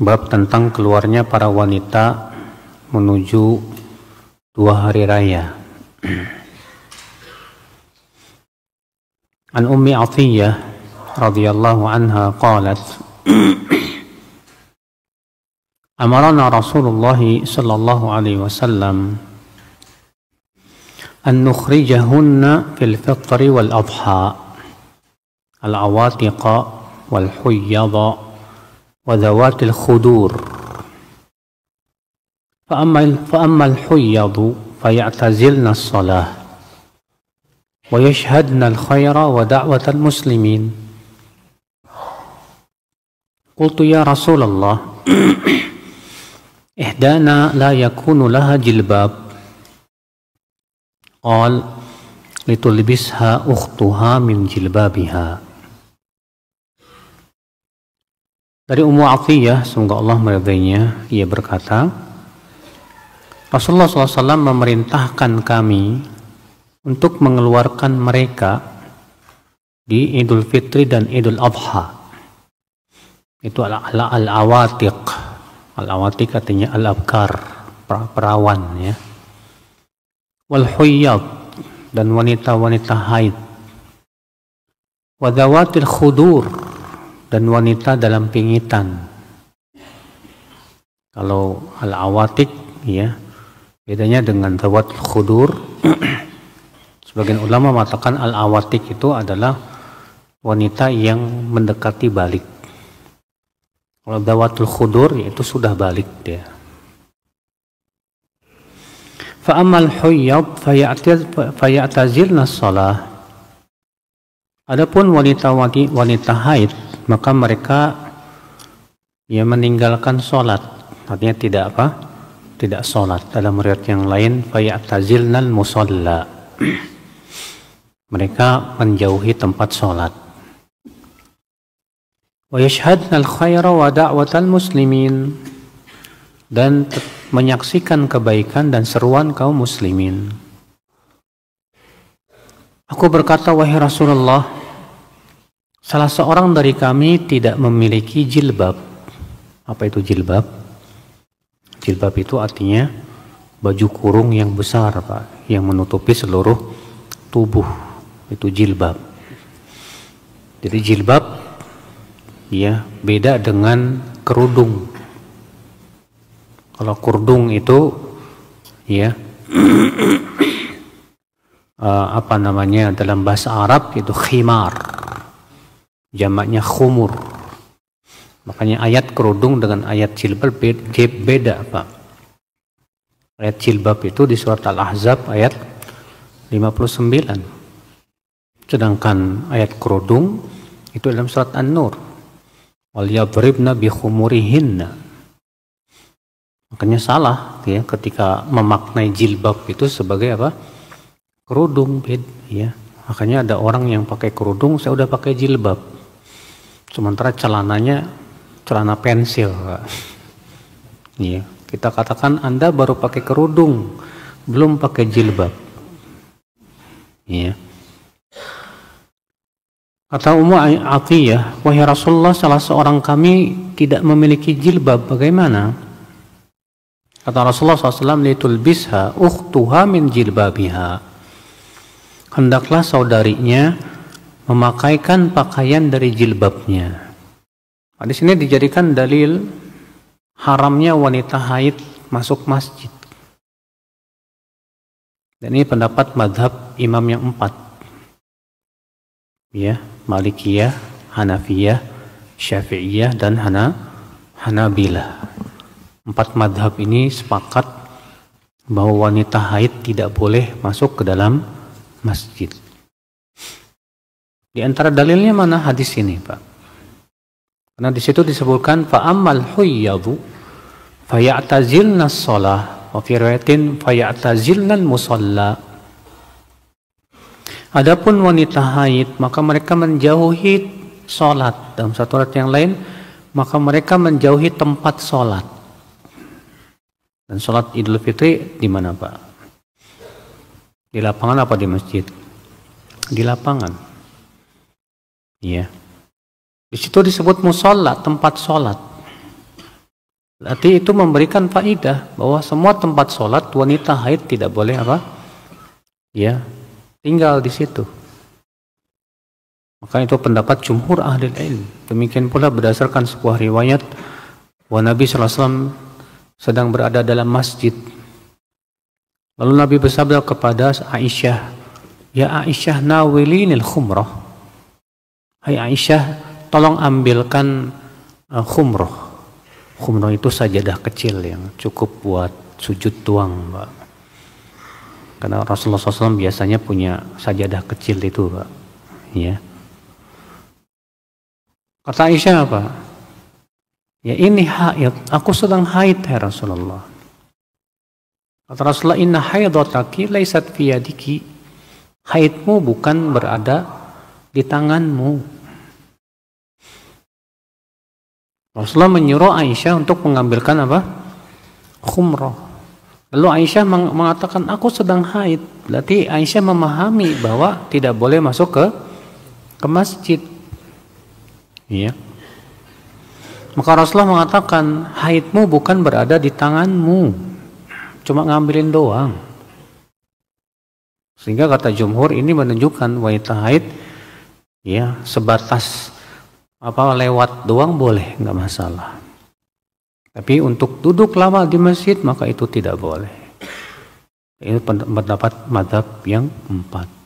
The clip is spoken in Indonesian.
Bab tentang keluarnya para wanita menuju 2 hari raya. An Ummi Athiyyah radhiyallahu anha qalat Amarana Rasulullah sallallahu alaihi wasallam an nukhrijahunna fil fitri wal adha al-awatiqa wal huyyadha wa dhawatil khudur fa amma al-huyyadu fayatazilna as-salah wa yashhadna al-khaira wa da'wat al-muslimin. Qultu ya Rasulullah ihdana la yakunu laha jilbab. Qal litulbisha ukhtuha min jilbabiha. Dari Ummu Athiyyah, semoga Allah meridainya, ia berkata, Rasulullah SAW memerintahkan kami untuk mengeluarkan mereka di Idul Fitri dan Idul Adha. Itu al-awatiq. Al-awatiq artinya al-abkar, perawan ya. Wal huyyad, dan wanita-wanita haid. Wa dhawatil khudur, dan wanita dalam pingitan. Kalau al-awatiq ya, bedanya dengan dhawatil khudur. Sebagian ulama mengatakan al-awatiq itu adalah wanita yang mendekati balik. Kalau dhawatul khudur yaitu sudah balik dia. Fa amal huyyad fayatazilna shalah. Adapun wanita haid, maka mereka ya meninggalkan salat. Artinya tidak apa? Tidak salat. Dalam riwayat yang lain fayatazilnal musalla. Mereka menjauhi tempat salat. Wa yashhadna al-khaira wa da'watal muslimin, dan menyaksikan kebaikan dan seruan kaum muslimin. Aku berkata, wahai Rasulullah, salah seorang dari kami tidak memiliki jilbab. Apa itu jilbab? Jilbab itu artinya baju kurung yang besar, Pak, yang menutupi seluruh tubuh. Itu jilbab. Jadi jilbab ya beda dengan kerudung. Kalau kerudung itu ya apa namanya dalam bahasa Arab itu khimar, jamaknya khumur. Makanya ayat kerudung dengan ayat jilbab beda, Pak. Ayat jilbab itu di surat Al-Ahzab ayat 59. Sedangkan ayat kerudung itu dalam surat An-Nur. Wal yadribna bi khumurihinna. Makanya salah ya ketika memaknai jilbab itu sebagai apa? Kerudung ya. Makanya ada orang yang pakai kerudung, saya udah pakai jilbab. Sementara celananya celana pensil, Pak. Ya, kita katakan Anda baru pakai kerudung, belum pakai jilbab. Ya. Kata Ummu Athiyyah, wahai Rasulullah, salah seorang kami tidak memiliki jilbab, bagaimana? Kata Rasulullah SAW, litulbisha ukhtuha min jilbabiha. Hendaklah saudarinya memakaikan pakaian dari jilbabnya. Nah, di sini dijadikan dalil haramnya wanita haid masuk masjid. Dan ini pendapat madhab imam yang 4. Ya, Malikiyah, Hanafiyah, Syafi'iyah, dan Hanabilah. 4 madhab ini sepakat bahwa wanita haid tidak boleh masuk ke dalam masjid. Di antara dalilnya mana hadis ini, Pak? Karena di situ disebutkan fa ammal huyyadu fayatazilna shalah wa fi riwayatin fayatazilna musalla. Adapun wanita haid, maka mereka menjauhi sholat. Dalam satu ayat yang lain, maka mereka menjauhi tempat sholat. Dan sholat Idul Fitri di mana, Pak? Di lapangan apa di masjid? Di lapangan. Iya. Di situ disebut musalla, tempat sholat. Berarti itu memberikan faidah bahwa semua tempat sholat wanita haid tidak boleh apa? Ya, tinggal di situ. Maka itu pendapat jumhur ahli ilmu. Demikian pula berdasarkan sebuah riwayat bahwa Nabi SAW sedang berada dalam masjid. Lalu Nabi bersabda kepada Aisyah, "Ya Aisyah, nawilinil khumrah." Hai Aisyah, tolong ambilkan khumrah. Khumrah itu sajadah kecil yang cukup buat sujud doang, Mbak. Karena Rasulullah SAW biasanya punya sajadah kecil itu, Mbak. Ya. Kata Aisyah apa? Ya ini haid, aku sedang haid ya Rasulullah. Kata Rasulullah, inna haidataki laysat fi yadiki. Haidmu bukan berada di tanganmu. Rasulullah menyuruh Aisyah untuk mengambilkan apa? Khumrah. Lalu Aisyah mengatakan, aku sedang haid. Berarti Aisyah memahami bahwa tidak boleh masuk ke masjid. Iya. Maka Rasulullah mengatakan, haidmu bukan berada di tanganmu, cuma ngambilin doang. Sehingga kata jumhur ini menunjukkan wanita haid, ya sebatas apa lewat doang boleh, nggak masalah. Tapi untuk duduk lama di masjid maka itu tidak boleh. Ini pendapat mazhab yang 4.